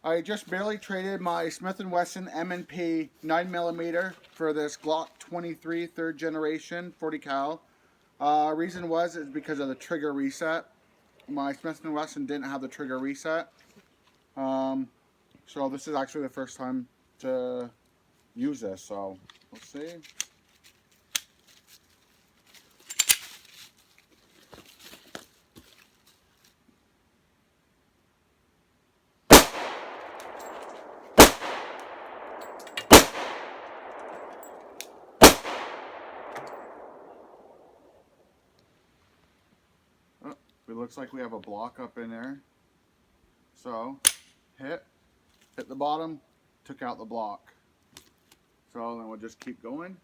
I just barely traded my Smith & Wesson M&P 9mm for this Glock 23 3rd generation 40 cal. Reason is because of the trigger reset. My Smith & Wesson didn't have the trigger reset. So this is actually the first time to use this, so we'll see. It looks like we have a block up in there. So, hit the bottom, took out the block. So then we'll just keep going.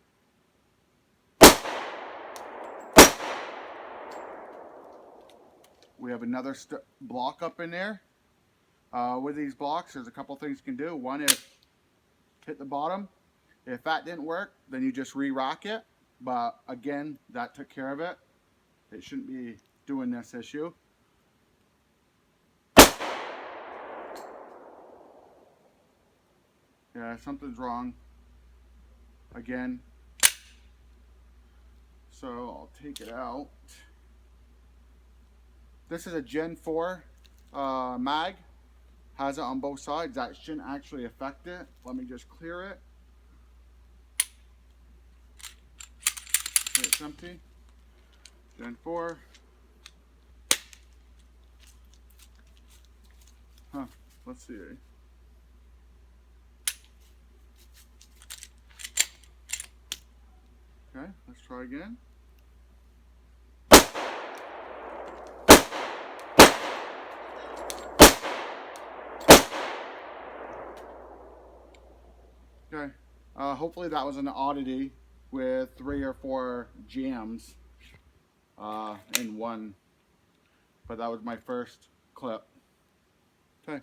We have another block up in there. With these blocks, there's a couple things you can do. One is hit the bottom. If that didn't work, then you just re-rock it. But again, that took care of it. It shouldn't be doing this issue. Yeah, something's wrong. Again. So I'll take it out. This is a Gen 4 mag. Has it on both sides. That shouldn't actually affect it. Let me just clear it. Okay, it's empty. Gen 4. Huh, let's see. Okay, let's try again. Okay, hopefully that was an oddity with 3 or 4 jams in one, but that was my first clip. Okay.